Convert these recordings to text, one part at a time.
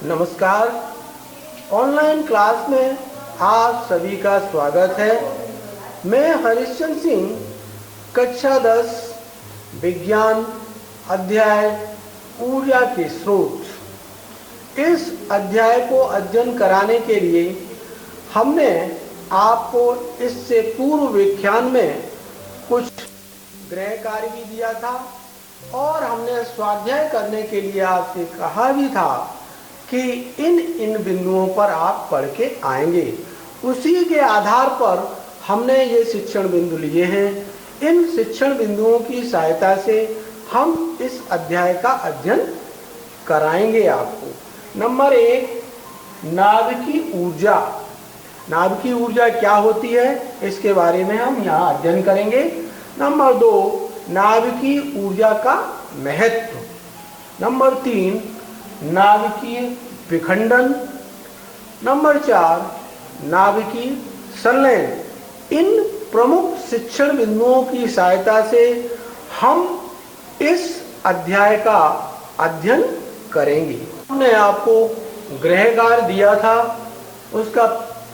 नमस्कार। Online class में आप सभी का स्वागत है। मैं हरिश्चंद्र सिंह, कक्षा 10 विज्ञान अध्याय ऊर्जा के स्रोत। इस अध्याय को अध्ययन कराने के लिए हमने आपको इससे पूर्व व्याख्यान में कुछ गृह कार्य भी दिया था और हमने स्वाध्याय करने के लिए आपसे कहा भी था कि इन बिंदुओं पर आप पढ़ के आएंगे। उसी के आधार पर हमने ये शिक्षण बिंदु लिए हैं। इन शिक्षण बिंदुओं की सहायता से हम इस अध्याय का अध्ययन कराएंगे आपको। नंबर 1, नाभिकीय ऊर्जा। नाभिकीय ऊर्जा क्या होती है, इसके बारे में हम यहाँ अध्ययन करेंगे। नंबर 2, नाभिकीय ऊर्जा का महत्व। नंबर 3, नाभिकीय विखंडन। नंबर 4, नाभिकीय संलयन। इन प्रमुख शिक्षण बिंदुओं की सहायता से हम इस अध्याय का अध्ययन करेंगे। हमने आपको गृह कार्य दिया था, उसका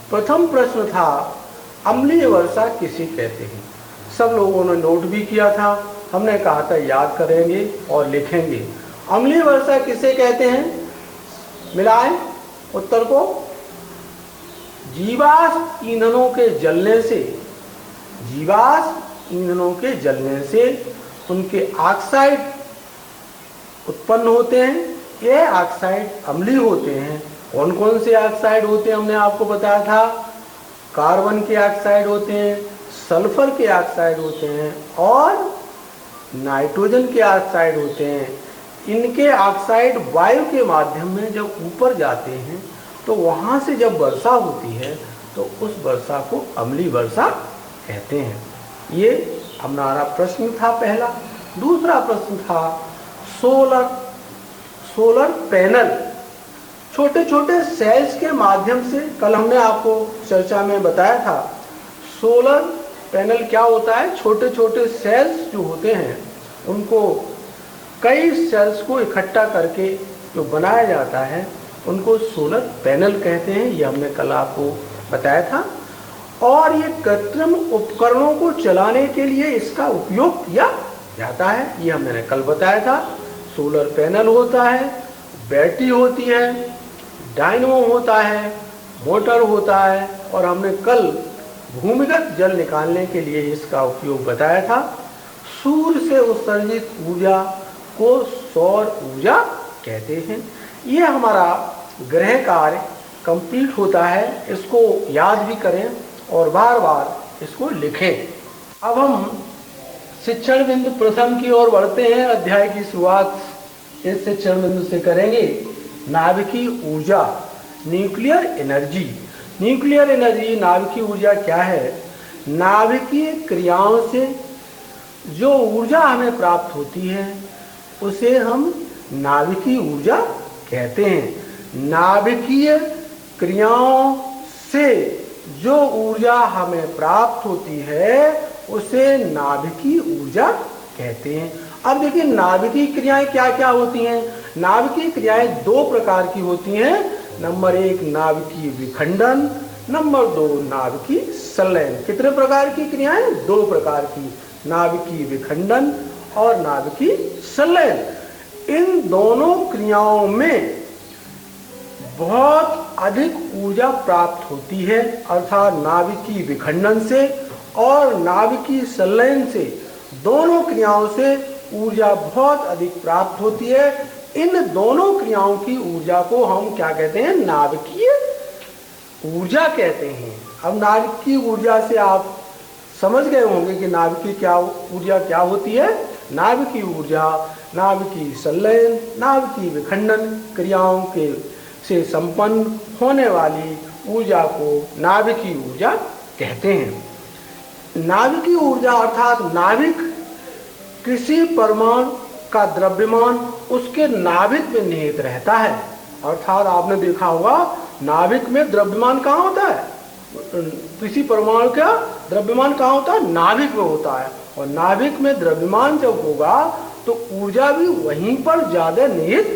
प्रथम प्रश्न था अम्लीय वर्षा किसे कहते हैं। सब लोगों ने नोट भी किया था। हमने कहा था याद करेंगे और लिखेंगे। अम्लीय वर्षा किसे कहते हैं, मिलाएं उत्तर को। जीवाश्म ईंधनों के जलने से, जीवाश्म ईंधनों के जलने से उनके ऑक्साइड उत्पन्न होते हैं। ये ऑक्साइड अम्लीय होते हैं। कौन कौन से ऑक्साइड होते हैं हमने आपको बताया था। कार्बन के ऑक्साइड होते हैं, सल्फर के ऑक्साइड होते हैं और नाइट्रोजन के ऑक्साइड होते हैं। इनके ऑक्साइड वायु के माध्यम में जब ऊपर जाते हैं तो वहाँ से जब वर्षा होती है तो उस वर्षा को अम्लीय वर्षा कहते हैं। ये हमारा प्रश्न था पहला। दूसरा प्रश्न था सोलर पैनल। छोटे छोटे सेल्स के माध्यम से, कल हमने आपको चर्चा में बताया था, सोलर पैनल क्या होता है। छोटे छोटे सेल्स जो होते हैं उनको, कई सेल्स को इकट्ठा करके जो बनाया जाता है उनको सोलर पैनल कहते हैं। ये हमने कल आपको बताया था। और ये कृत्रिम उपकरणों को चलाने के लिए इसका उपयोग किया जाता है, ये हमने कल बताया था। सोलर पैनल होता है, बैटरी होती है, डायनमो होता है, मोटर होता है और हमने कल भूमिगत जल निकालने के लिए इसका उपयोग बताया था। सूर्य से उत्सर्जित ऊर्जा को सौर ऊर्जा कहते हैं। ये हमारा गृह कार्य कंप्लीट होता है। इसको याद भी करें और बार बार इसको लिखें। अब हम शिक्षण बिंदु प्रथम की ओर बढ़ते हैं। अध्याय की शुरुआत इस शिक्षण बिंदु से करेंगे। नाभिकीय ऊर्जा, न्यूक्लियर एनर्जी। न्यूक्लियर एनर्जी, नाभिकीय ऊर्जा क्या है। नाभिकीय क्रियाओं से जो ऊर्जा हमें प्राप्त होती है उसे हम नाभिकीय ऊर्जा कहते हैं। नाभिकीय क्रियाओं से जो ऊर्जा हमें प्राप्त होती है उसे नाभिकीय ऊर्जा कहते हैं। अब देखिए नाभिकीय क्रियाएं क्या क्या होती हैं। नाभिकीय क्रियाएं दो प्रकार की होती हैं। नंबर 1, नाभिकीय विखंडन। नंबर 2, नाभिकीय संलयन। कितने प्रकार की क्रियाएं, 2 प्रकार की, नाभिकीय विखंडन और नाभिकीय संलयन। इन दोनों क्रियाओं में बहुत अधिक ऊर्जा प्राप्त होती है, अर्थात नाभिकीय विखंडन से और नाभिकीय संलयन से, दोनों क्रियाओं से ऊर्जा बहुत अधिक प्राप्त होती है। इन दोनों क्रियाओं की ऊर्जा को हम क्या कहते हैं, नाभिकीय ऊर्जा कहते हैं। अब नाभिकीय ऊर्जा से आप समझ गए होंगे कि नाभिकीय ऊर्जा क्या होती है। नाभिकीय ऊर्जा नाभिकीय संलयन, नाभिकीय विखंडन क्रियाओं के से संपन्न होने वाली ऊर्जा को नाभिकीय ऊर्जा कहते हैं। नाभिकीय ऊर्जा अर्थात नाभिक, किसी परमाणु का द्रव्यमान उसके नाभिक में निहित रहता है। अर्थात आपने देखा होगा नाभिक में द्रव्यमान कहाँ होता है, किसी परमाणु का द्रव्यमान कहाँ होता है, नाभिक में होता है। और नाभिक में द्रव्यमान जब होगा तो ऊर्जा भी वहीं पर ज्यादा निहित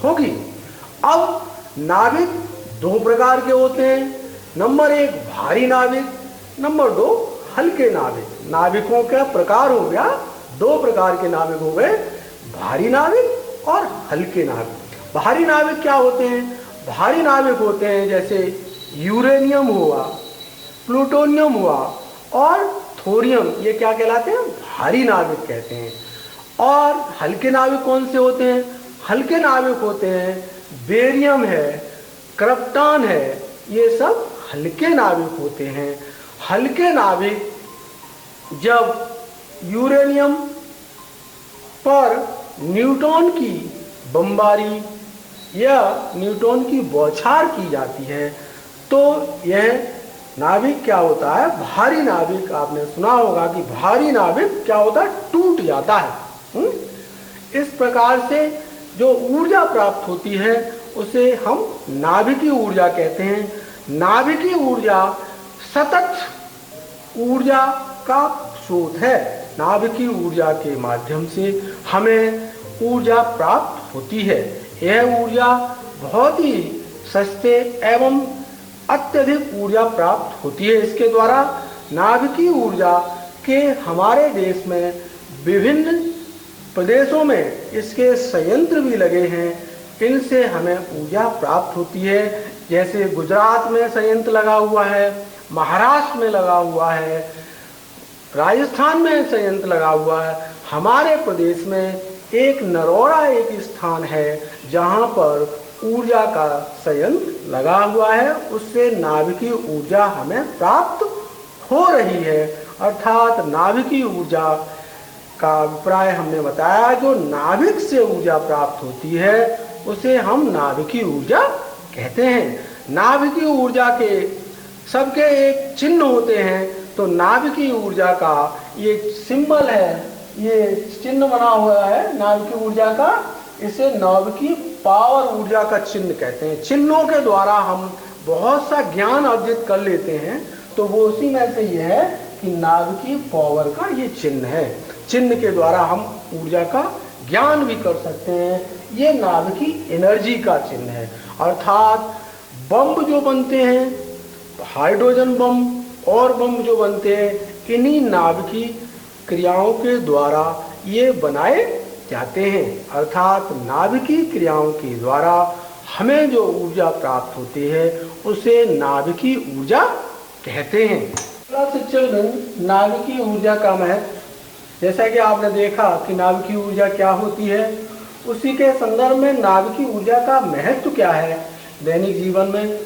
होगी। अब नाभिक दो प्रकार के होते हैं। नंबर 1 भारी नाभिक, नंबर 2 हल्के नाभिक। नाभिकों का प्रकार हो गया, दो प्रकार के नाभिक हो गए, भारी नाभिक और हल्के नाभिक। भारी नाभिक क्या होते हैं? भारी नाभिक होते हैं जैसे यूरेनियम हुआ, प्लूटोनियम हुआ और थोरियम, ये क्या कहलाते हैं? भारी नाभिक कहते हैं। और हल्के नाभिक कौन से होते हैं? हल्के नाभिक होते हैं बेरियम है, क्रिप्टॉन है, ये सब हल्के नाभिक होते हैं। हल्के नाभिक जब यूरेनियम पर न्यूट्रॉन की बमबारी या न्यूट्रॉन की बौछार की जाती है तो यह नाभिक क्या होता है? भारी नाभिक। आपने सुना होगा कि भारी नाभिक क्या होता है? टूट जाता है। इस प्रकार से जो ऊर्जा प्राप्त होती है उसे हम नाभिकीय ऊर्जा कहते हैं। नाभिकीय ऊर्जा सतत ऊर्जा का स्रोत है। नाभिकीय ऊर्जा के माध्यम से हमें ऊर्जा प्राप्त होती है। यह ऊर्जा बहुत ही सस्ते एवं अत्यधिक ऊर्जा प्राप्त होती है। इसके द्वारा नाभिकीय ऊर्जा के हमारे देश में विभिन्न प्रदेशों में इसके संयंत्र भी लगे हैं। इनसे हमें ऊर्जा प्राप्त होती है। जैसे गुजरात में संयंत्र लगा हुआ है, महाराष्ट्र में लगा हुआ है, राजस्थान में संयंत्र लगा हुआ है। हमारे प्रदेश में एक नरोड़ा एक स्थान है जहाँ पर ऊर्जा का संयंत्र लगा हुआ है, उससे नाभिकीय ऊर्जा हमें प्राप्त हो रही है। अर्थात नाभिकीय ऊर्जा का अभिप्राय हमने बताया, जो नाभिक से ऊर्जा प्राप्त होती है उसे हम नाभिकीय ऊर्जा कहते हैं। नाभिकीय ऊर्जा के सबके एक चिन्ह होते हैं, तो नाभिकीय ऊर्जा का ये सिंबल है, ये चिन्ह बना हुआ है नाभिकीय ऊर्जा का, इसे नाभिकीय पावर ऊर्जा का चिन्ह कहते हैं। चिन्हों के द्वारा हम बहुत सा ज्ञान अर्जित कर लेते हैं, तो वो उसी में से ये है कि नाभिकीय पावर का ये चिन्ह है। चिन्ह के द्वारा हम ऊर्जा का ज्ञान भी कर सकते हैं। ये नाभिकीय एनर्जी का चिन्ह है। अर्थात बम जो बनते हैं, हाइड्रोजन बम और बम जो बनते हैं, इन्हीं नाभिकीय क्रियाओं के द्वारा ये बनाए जाते हैं। अर्थात नाभिकीय क्रियाओं के द्वारा हमें जो ऊर्जा प्राप्त होती है उसे नाभिकीय ऊर्जा कहते हैं। शिक्षक नाभिकीय ऊर्जा का महत्व, जैसा कि आपने देखा कि नाभिकीय ऊर्जा क्या होती है, उसी के संदर्भ में नाभिकीय ऊर्जा का महत्व क्या है दैनिक जीवन में।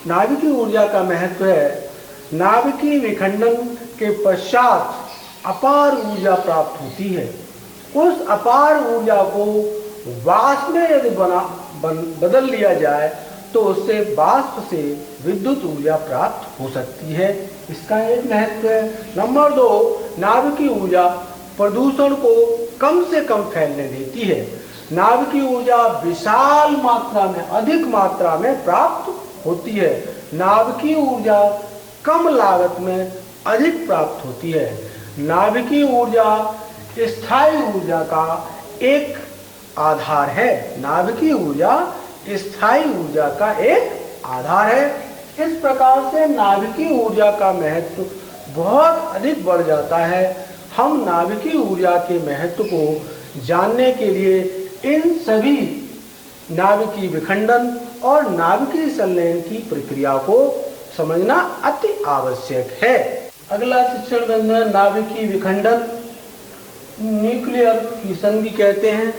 नाभिकीय ऊर्जा का महत्व है, नाभिकीय विखंडन के पश्चात अपार ऊर्जा प्राप्त होती है। उस अपार ऊर्जा को वाष्प में यदि बदल लिया जाए तो उससे वाष्प से विद्युत ऊर्जा प्राप्त हो सकती है। इसका एक महत्व है। नंबर 2, नाभिकीय ऊर्जा प्रदूषण को कम से कम फैलने देती है। नाभिकीय ऊर्जा विशाल मात्रा में, अधिक मात्रा में प्राप्त होती है। नाभिकीय ऊर्जा कम लागत में अधिक प्राप्त होती है। नाभिकीय ऊर्जा स्थायी ऊर्जा का एक आधार है। नाभिकीय ऊर्जा स्थायी ऊर्जा का एक आधार है। इस प्रकार से नाभिकीय ऊर्जा का महत्व बहुत अधिक बढ़ जाता है। हम नाभिकीय ऊर्जा के महत्व को जानने के लिए इन सभी नाभिकीय विखंडन और नाभिकीय संलयन की प्रक्रिया को समझना अति आवश्यक है। अगला शिक्षण बिंदु है नाभिकीय विखंडन, न्यूक्लियर फिशन भी कहते हैं।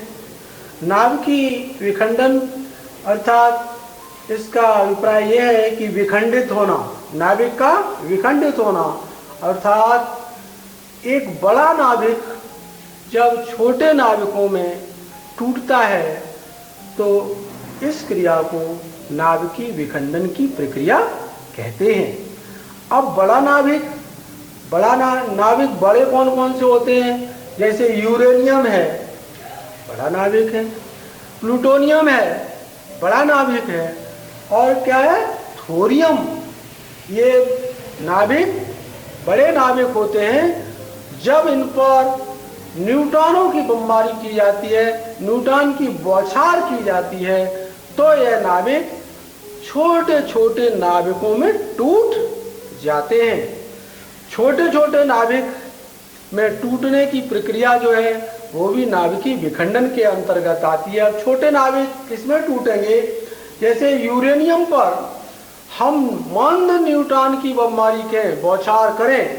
नाभिकीय विखंडन अर्थात इसका अभिप्राय यह है कि विखंडित होना, नाभिक का विखंडित होना। अर्थात एक बड़ा नाभिक जब छोटे नाभिकों में टूटता है तो इस क्रिया को नाभिकीय विखंडन की प्रक्रिया कहते हैं। अब बड़ा नाभिक बड़े कौन कौन से होते हैं? जैसे यूरेनियम है, बड़ा नाभिक है। प्लूटोनियम है, बड़ा नाभिक है। और क्या है? थोरियम। ये नाभिक बड़े नाभिक होते हैं। जब इन पर न्यूट्रॉनों की बमबारी की जाती है, न्यूट्रॉन की बौछार की जाती है, तो यह नाभिक छोटे छोटे नाभिकों में टूट जाते हैं। छोटे छोटे नाभिक में टूटने की प्रक्रिया जो है वो भी नाभिकीय विखंडन के अंतर्गत आती है। अब छोटे नाभिक किसमें टूटेंगे? जैसे यूरेनियम पर हम मंद न्यूट्रॉन की बमबारी के बौछार करें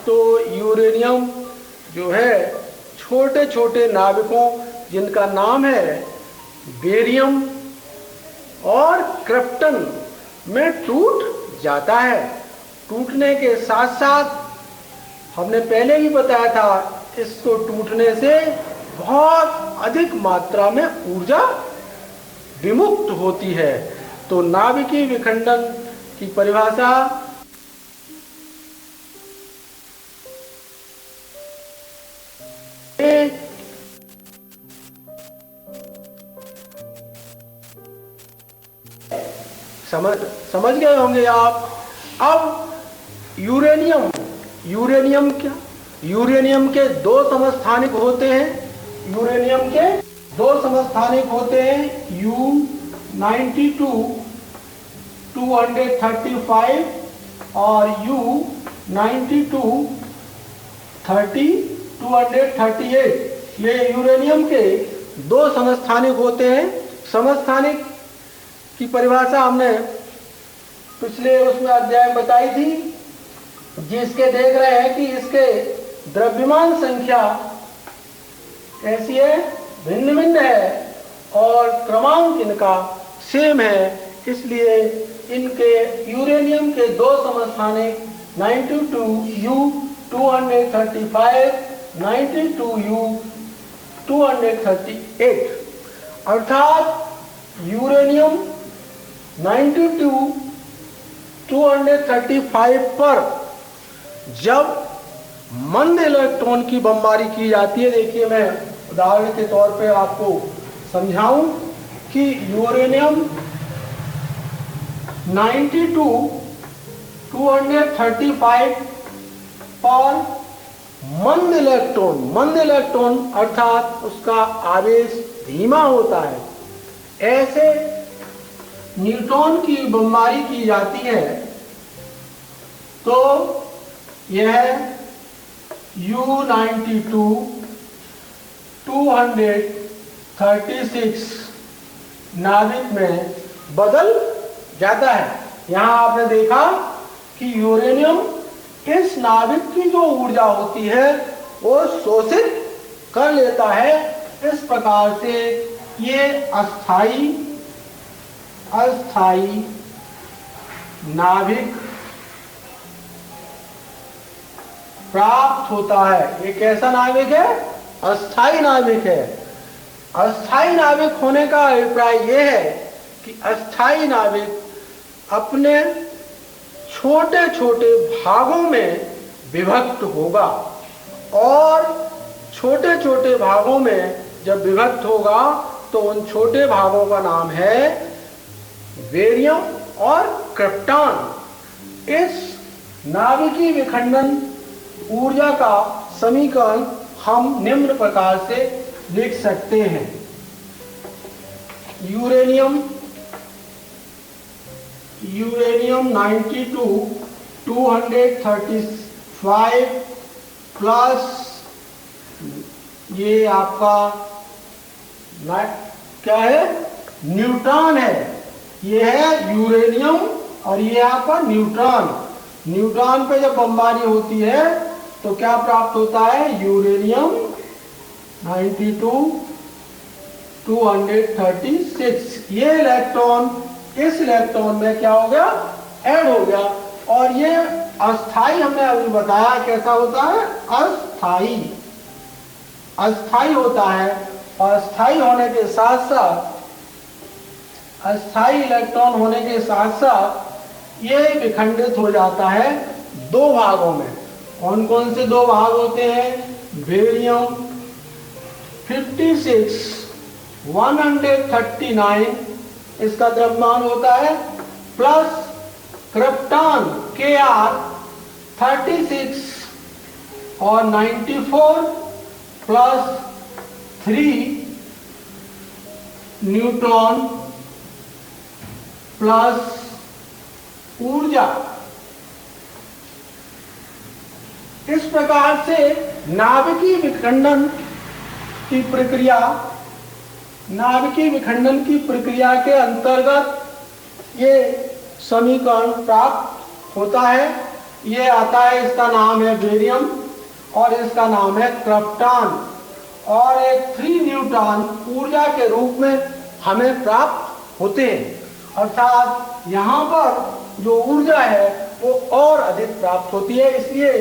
तो यूरेनियम जो है छोटे छोटे नाभिकों जिनका नाम है बेरियम और क्रिप्टन में टूट जाता है। टूटने के साथ साथ हमने पहले ही बताया था, इसको टूटने से बहुत अधिक मात्रा में ऊर्जा विमुक्त होती है। तो नाभिकीय विखंडन की परिभाषा समझ गए होंगे आप। अब यूरेनियम क्या? यूरेनियम के दो समस्थानिक होते हैं। यूरेनियम के दो समस्थानिक होते हैं, U92 235 और U92 238। ये यूरेनियम के दो समस्थानिक होते हैं। समस्थानिक की परिभाषा हमने पिछले उसमें अध्याय में बताई थी, जिसके देख रहे हैं कि इसके द्रव्यमान संख्या कैसी है, भिन्न भिन्न है और क्रमांक इनका सेम है। इसलिए इनके यूरेनियम के दो समस्थानिक 92U 235, 92U 238, अर्थात यूरेनियम 92 235 पर जब मंद इलेक्ट्रॉन की बमबारी की जाती है, देखिए मैं उदाहरण के तौर पे आपको समझाऊं कि यूरेनियम 92 235 पर मंद इलेक्ट्रॉन अर्थात उसका आवेश धीमा होता है, ऐसे न्यूट्रॉन की बमबारी की जाती है तो यह U92 236 नाभिक में बदल जाता है। यहाँ आपने देखा कि यूरेनियम इस नाभिक की जो ऊर्जा होती है वो शोषित कर लेता है। इस प्रकार से ये अस्थाई नाभिक प्राप्त होता है। ये कैसा नाभिक है? अस्थाई नाभिक है। अस्थाई नाभिक होने का अभिप्राय यह है कि अस्थाई नाभिक अपने छोटे छोटे भागों में विभक्त होगा और छोटे छोटे भागों में जब विभक्त होगा तो उन छोटे भागों का नाम है बेरियम और क्रिप्टॉन। इस नाभिकीय विखंडन ऊर्जा का समीकरण हम निम्न प्रकार से लिख सकते हैं। यूरेनियम 92 235 प्लस ये आपका क्या है? न्यूट्रॉन है। ये है यूरेनियम और ये आपका न्यूट्रॉन पे जब बमबारी होती है तो क्या प्राप्त होता है? यूरेनियम 92 236। ये इलेक्ट्रॉन इस इलेक्ट्रॉन में क्या हो गया? ऐड हो गया। और ये अस्थाई हमने अभी बताया कैसा होता है? अस्थाई होता है। और अस्थाई होने के साथ साथ अस्थाई इलेक्ट्रॉन होने के साथ साथ ये विखंडित हो जाता है दो भागों में। कौन कौन से दो भाग होते हैं? बेरियम 56 139 इसका द्रव्यमान होता है, प्लस क्रिप्टॉन Kr 36 और 94 प्लस 3 न्यूट्रॉन प्लस ऊर्जा। इस प्रकार से नाभिकीय विखंडन की प्रक्रिया, नाभिकीय विखंडन की प्रक्रिया के अंतर्गत ये समीकरण प्राप्त होता है। ये आता है, इसका नाम है बेरियम और इसका नाम है क्रिप्टॉन, और एक 3 न्यूट्रॉन ऊर्जा के रूप में हमें प्राप्त होते हैं। अर्थात यहाँ पर जो ऊर्जा है वो और अधिक प्राप्त होती है, इसलिए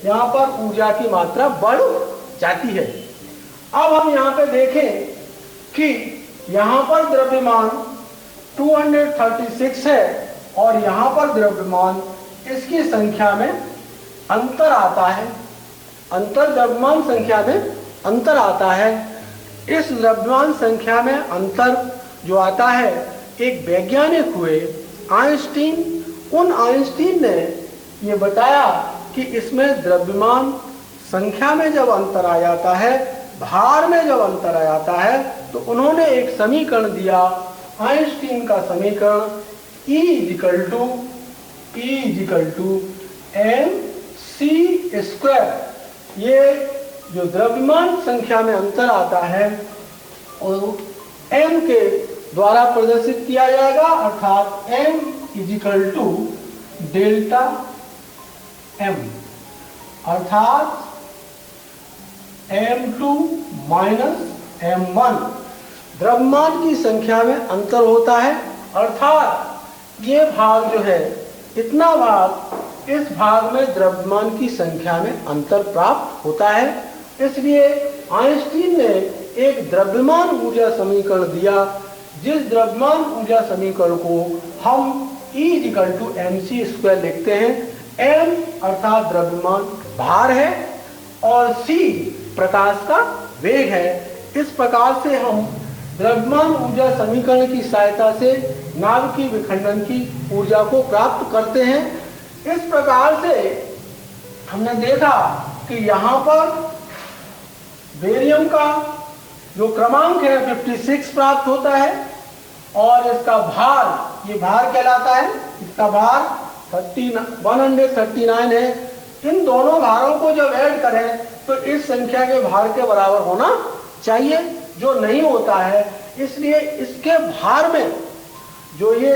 यहाँ पर ऊर्जा की मात्रा बढ़ जाती है। अब हम यहाँ पे देखें कि यहाँ पर द्रव्यमान 236 है और यहाँ पर द्रव्यमान, इसकी संख्या में अंतर आता है, अंतर द्रव्यमान संख्या में अंतर आता है। इस द्रव्यमान संख्या में अंतर जो आता है, एक वैज्ञानिक हुए आइंस्टीन, उन आइंस्टीन ने ये बताया कि इसमें द्रव्यमान संख्या में जब अंतर आ जाता है, भार में जब अंतर आ जाता है, तो उन्होंने एक समीकरण दिया, आइंस्टीन का समीकरण E mc²। ये जो द्रव्यमान संख्या में अंतर आता है और m के द्वारा प्रदर्शित किया जाएगा, अर्थात m डेल्टा m, अर्थात m2 माइनस m1। द्रव्यमान की संख्या में अंतर होता है, अर्थात ये भाग जो है, इतना भाग, इस भाग में द्रव्यमान की संख्या में अंतर प्राप्त होता है। इसलिए आइंस्टीन ने एक द्रव्यमान ऊर्जा समीकरण दिया, जिस द्रव्यमान ऊर्जा समीकरण को हम E mc² लिखते हैं। m अर्थात द्रव्यमान भार है और c प्रकाश का वेग है। इस प्रकार से हम द्रव्यमान ऊर्जा समीकरण की सहायता से नाभिकीय विखंडन की ऊर्जा को प्राप्त करते हैं। इस प्रकार से हमने देखा कि यहाँ पर बेरियम का जो क्रमांक है 56 प्राप्त होता है और इसका भार, ये भार कहलाता है, इसका भार 139 है। इन दोनों भारों को जब ऐड करें तो इस संख्या के भार के बराबर होना चाहिए, जो नहीं होता है। इसलिए इसके भार में जो ये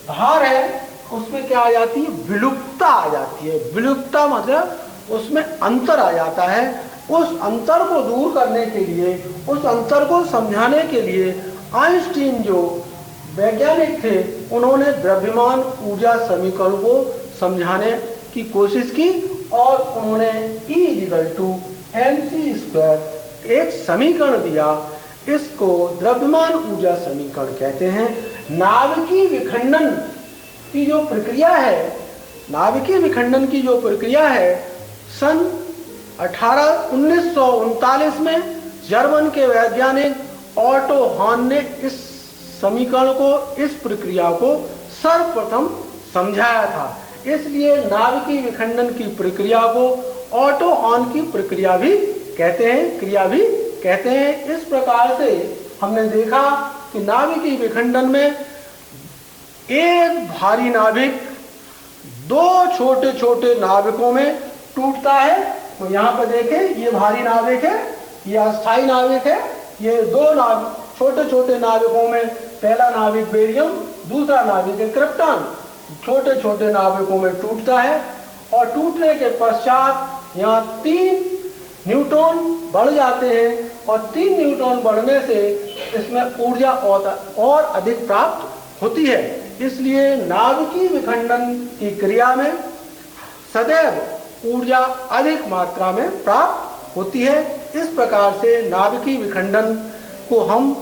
भार है उसमें क्या आ जाती है, विलुप्तता आ जाती है। विलुप्तता मतलब उसमें अंतर आ जाता है। उस अंतर को दूर करने के लिए, उस अंतर को समझाने के लिए आइंस्टीन जो वैज्ञानिक थे, उन्होंने द्रव्यमान ऊर्जा समीकरण को समझाने की कोशिश की और उन्होंने E mc² एक समीकरण दिया। इसको द्रव्यमान ऊर्जा समीकरण कहते हैं। नाभिकीय विखंडन की जो प्रक्रिया है, नाभिकीय विखंडन की जो प्रक्रिया है, सन 1939 में जर्मन के वैज्ञानिक ऑटो हॉर्न ने इस समीकरण को, इस प्रक्रिया को सर्वप्रथम समझाया था। इसलिए नाभिकीय विखंडन की प्रक्रिया को ऑटो हॉर्न की प्रक्रिया भी कहते हैं, क्रिया भी कहते हैं। इस प्रकार से हमने देखा कि नाभिकीय विखंडन में एक भारी नाभिक दो छोटे छोटे नाभिकों में टूटता है। तो यहाँ पर देखें, ये भारी नाभिक है, ये अस्थायी नाभिक है। ये दो छोटे छोटे नाभिकों में, पहला नाभिक बेरियम, दूसरा नाभिक है क्रिप्टॉन, छोटे छोटे नाभिकों में टूटता है और टूटने के पश्चात यहाँ 3 न्यूट्रॉन बढ़ जाते हैं और 3 न्यूट्रॉन बढ़ने से इसमें ऊर्जा और अधिक प्राप्त होती है। इसलिए नाभिकीय विखंडन की क्रिया में सदैव ऊर्जा अधिक मात्रा में प्राप्त होती है। इस प्रकार से नाभिकीय विखंडन को हम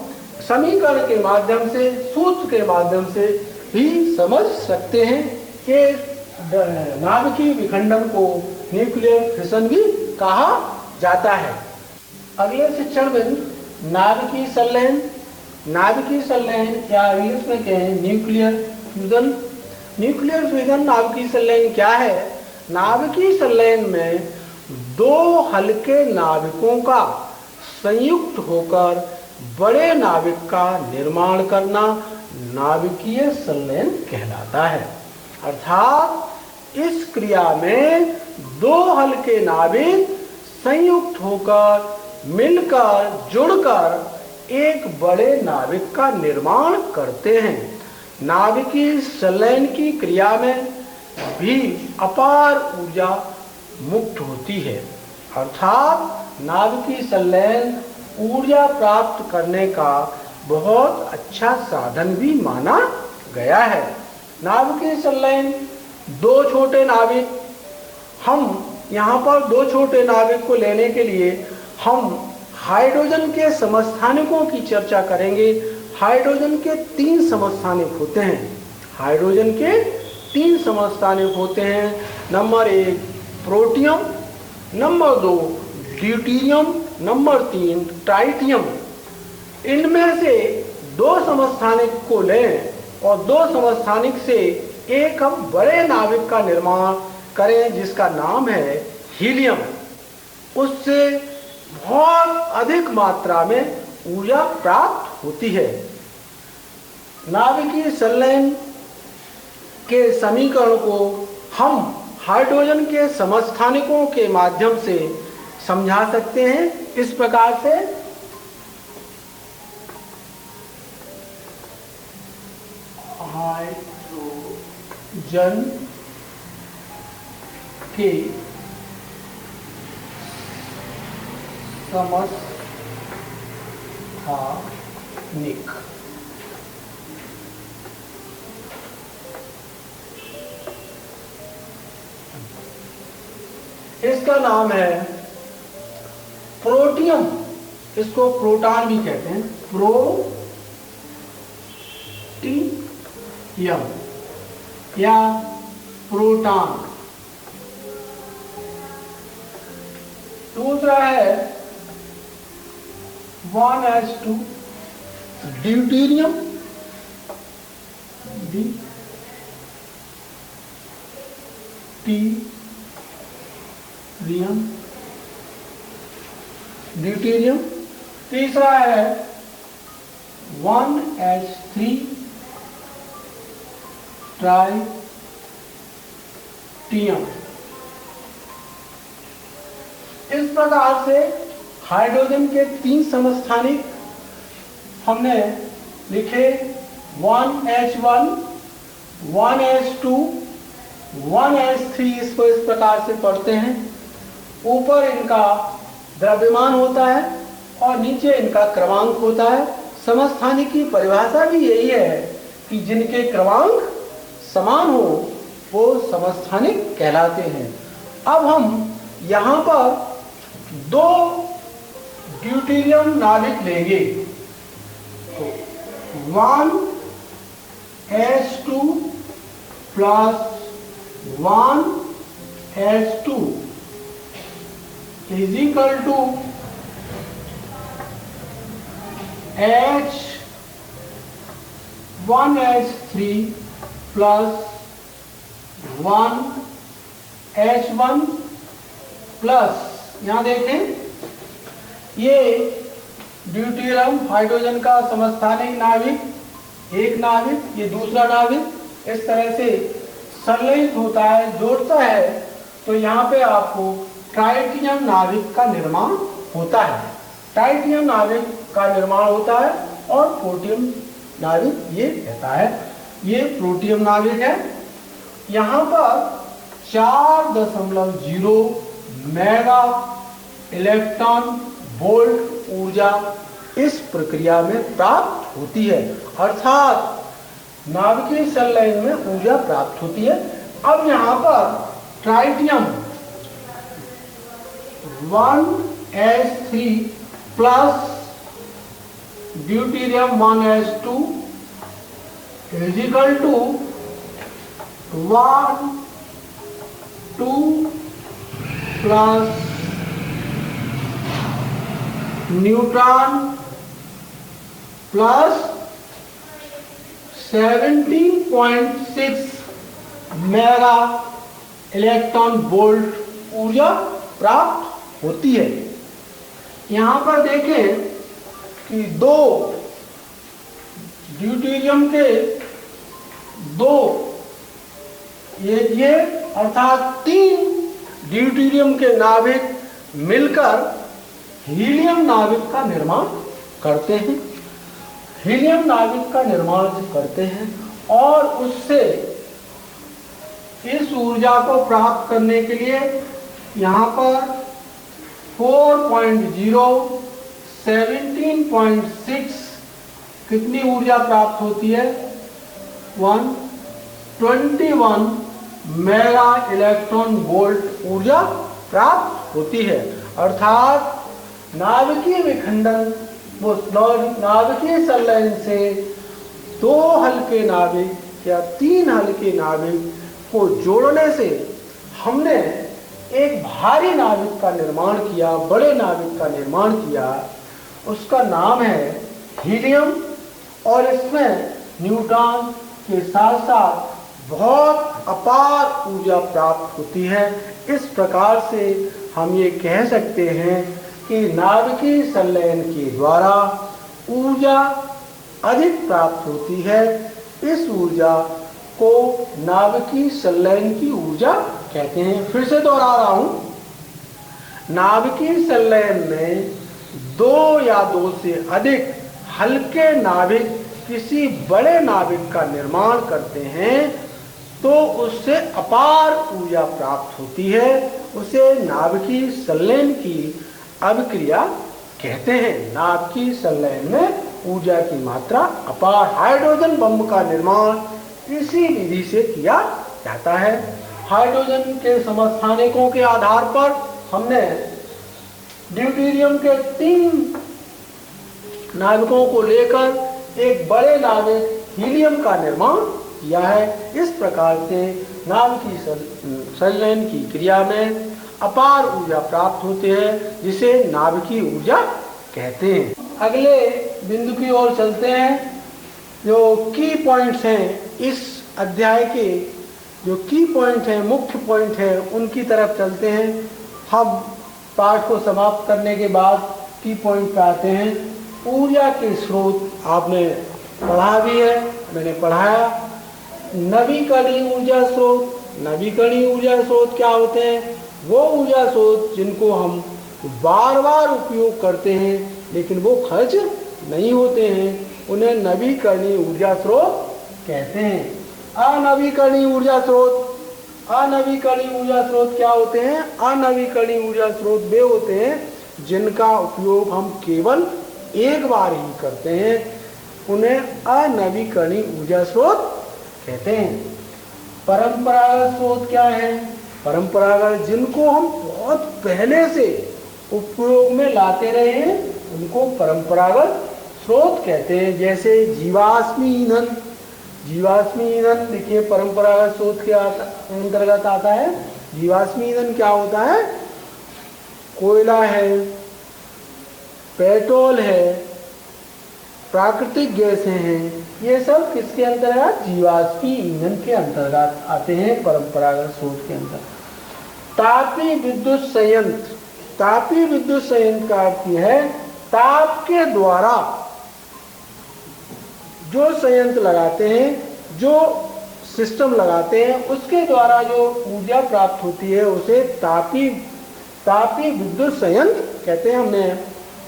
समीकरण के माध्यम से, सूत्र के माध्यम से भी समझ सकते हैं कि नाभिकीय विखंडन को न्यूक्लियर फिशन भी कहा जाता है। अगले शिक्षण बिंदु नाभिकीय संलयन। नाभिकीय संलयन या इंग्लिश में कहें न्यूक्लियर फ्यूजन। न्यूक्लियर फ्यूजन नाभिकीय संलयन क्या है? नाभिकीय संलयन में दो हल्के नाभिकों का संयुक्त होकर बड़े नाभिक का निर्माण करना नाभिकीय संलयन कहलाता है। अर्थात इस क्रिया में दो हल्के नाभिक संयुक्त होकर, मिलकर, जुड़कर एक बड़े नाभिक का निर्माण करते हैं। नाभिकीय संलयन की क्रिया में भी अपार ऊर्जा मुक्त होती है। अर्थात नाभिकीय संलयन ऊर्जा प्राप्त करने का बहुत अच्छा साधन भी माना गया है। नाभिकीय संलयन दो छोटे नाभिक, हम यहाँ पर दो छोटे नाभिक को लेने के लिए हम हाइड्रोजन के समस्थानिकों की चर्चा करेंगे। हाइड्रोजन के 3 समस्थानिक होते हैं। हाइड्रोजन के 3 समस्थानिक होते हैं। Number 1 protium, number 2 deuterium, number 3 tritium. इनमें से 2 समस्थानिक को लें और 2 समस्थानिक से एक हम बड़े नाभिक का निर्माण करें जिसका नाम है हीलियम। उससे बहुत अधिक मात्रा में ऊर्जा प्राप्त होती है। नाभिकीय संलयन के समीकरण को हम हाइड्रोजन के समस्थानिकों के माध्यम से समझा सकते हैं इस प्रकार से। हाइड्रोजन के समस्थानिक इसका नाम है प्रोटियम। इसको प्रोटॉन भी कहते हैं, प्रोटियम या प्रोटॉन। दूसरा है 1s2 ड्यूटेरियम, ड्यूटेरियम। तीसरा है 1s3 ट्राइटियम। इस प्रकार से हाइड्रोजन के 3 समस्थानिक हमने लिखे 1h1, 1s2, 1s3। इसको इस प्रकार से पढ़ते हैं। ऊपर इनका द्रव्यमान होता है और नीचे इनका क्रमांक होता है। समस्थानिक की परिभाषा भी यही है कि जिनके क्रमांक समान हो वो समस्थानिक कहलाते हैं। अब हम यहाँ पर 2 ड्यूटेरियम नाभिक लेंगे। तो 1s2 plus 1s2 is equal to H1s3 plus 1h1 plus, यहाँ देखें ये ड्यूटेरियम हाइड्रोजन का समस्थानिक नाभिक, एक नाभिक, ये दूसरा नाभिक इस तरह से संलयित होता है, जोड़ता है। तो यहाँ पे आपको ट्राइटियम नाभिक का निर्माण होता है। ट्राइटियम नाभिक का निर्माण होता है और प्रोटियम नाभिक ये कहता है। ये प्रोटियम नाभिक है। यहाँ पर 4.0 मेगा इलेक्ट्रॉन वोल्ट ऊर्जा इस प्रक्रिया में प्राप्त होती है। अर्थात नाभिकीय संलयन में ऊर्जा प्राप्त होती है। अब यहाँ पर tritium 1s3 plus deuterium 1s2 is equal to 1, 2 plus neutron plus 17.6 mega electron volt ऊर्जा प्राप्त होती है। यहाँ पर देखें कि 2 ड्यूटेरियम के दो ये अर्थात 3 ड्यूटेरियम के नाभिक मिलकर हीलियम नाभिक का निर्माण करते हैं। हीलियम नाभिक का निर्माण करते हैं और उससे इस ऊर्जा को प्राप्त करने के लिए यहाँ पर 4.0 17.6 कितनी ऊर्जा प्राप्त होती है? 121 मेगा इलेक्ट्रॉन वोल्ट ऊर्जा प्राप्त होती है। अर्थात नाभिकीय विखंडन वो नाभिकीय संलयन से 2 हल्के नाभिक या 3 हल्के नाभिक को जोड़ने से हमने एक भारी नाभिक का निर्माण किया, बड़े नाभिक का निर्माण किया। उसका नाम है हीलियम और इसमें न्यूट्रॉन के साथ साथ बहुत अपार ऊर्जा प्राप्त होती है। इस प्रकार से हम ये कह सकते हैं कि नाभिकीय संलयन के द्वारा ऊर्जा अधिक प्राप्त होती है। इस ऊर्जा को नाभिकीय संलयन की ऊर्जा कहते हैं। फिर से दोहरा रहा हूं, नाभिकीय संलयन में 2 या 2 से अधिक हल्के नाभिक किसी बड़े नाभिक का निर्माण करते हैं तो उससे अपार ऊर्जा प्राप्त होती है। उसे नाभिकीय संलयन की अभिक्रिया कहते हैं। नाभिकीय संलयन में ऊर्जा की मात्रा अपार। हाइड्रोजन बम का निर्माण इसी विधि से किया जाता है। हाइड्रोजन के समस्थानिकों के आधार पर हमने ड्यूटेरियम के 3 नाभिकों को लेकर एक बड़े नाभिक हीलियम का निर्माण किया है। इस प्रकार से नाभिकीय संलयन की क्रिया में अपार ऊर्जा प्राप्त होती है, जिसे नाभिकीय ऊर्जा कहते हैं। अगले बिंदु की ओर चलते हैं। जो की पॉइंट्स हैं इस अध्याय के, जो की पॉइंट हैं, मुख्य पॉइंट हैं, उनकी तरफ चलते हैं। हम पाठ को समाप्त करने के बाद की पॉइंट पे आते हैं। ऊर्जा के स्रोत आपने पढ़ा भी है, मैंने पढ़ाया। नवीकरणीय ऊर्जा स्रोत, नवीकरणीय ऊर्जा स्रोत क्या होते हैं? वो ऊर्जा स्रोत जिनको हम बार बार उपयोग करते हैं लेकिन वो खर्च नहीं होते हैं, उन्हें नवीकरणीय ऊर्जा स्रोत कहते हैं। अनवीकरणीय ऊर्जा स्रोत, अनवीकरणीय ऊर्जा स्रोत क्या होते हैं? अनवीकरणीय ऊर्जा स्रोत वे होते हैं जिनका उपयोग हम केवल एक बार ही करते हैं, उन्हें अनवीकरणीय ऊर्जा स्रोत कहते हैं। परंपरागत स्रोत क्या है? परंपरागत जिनको हम बहुत पहले से उपयोग में लाते रहे हैं उनको परंपरागत स्रोत कहते हैं। जैसे जीवाश्मी ईंधन, जीवाश्मी ईंधन देखिए परंपरागत स्रोत के अंतर्गत आता है। जीवाश्मी ईंधन क्या होता है? कोयला है, पेट्रोल है, प्राकृतिक गैसें हैं, ये सब किसके अंतर्गत? जीवाश्मी ईंधन के अंतर्गत आते हैं, परंपरागत स्रोत के अंतर्गत। तापीय विद्युत संयंत्र, तापीय विद्युत संयंत्र का अर्थ है ताप के द्वारा जो संयंत्र लगाते हैं, जो सिस्टम लगाते हैं, उसके द्वारा जो ऊर्जा प्राप्त होती है उसे तापीय विद्युत संयंत्र कहते हैं। हमने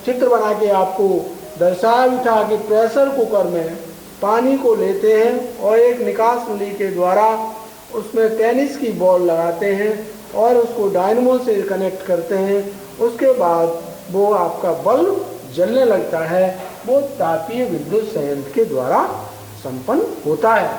चित्र बना के आपको दर्शाया भी था कि प्रेशर कुकर में पानी को लेते हैं और एक निकास नली के द्वारा उसमें टेनिस की बॉल लगाते हैं और उसको डायनमो से कनेक्ट करते हैं। उसके बाद वो आपका बल्ब जलने लगता है। वो तापीय विद्युत संयंत्र के द्वारा संपन्न होता है।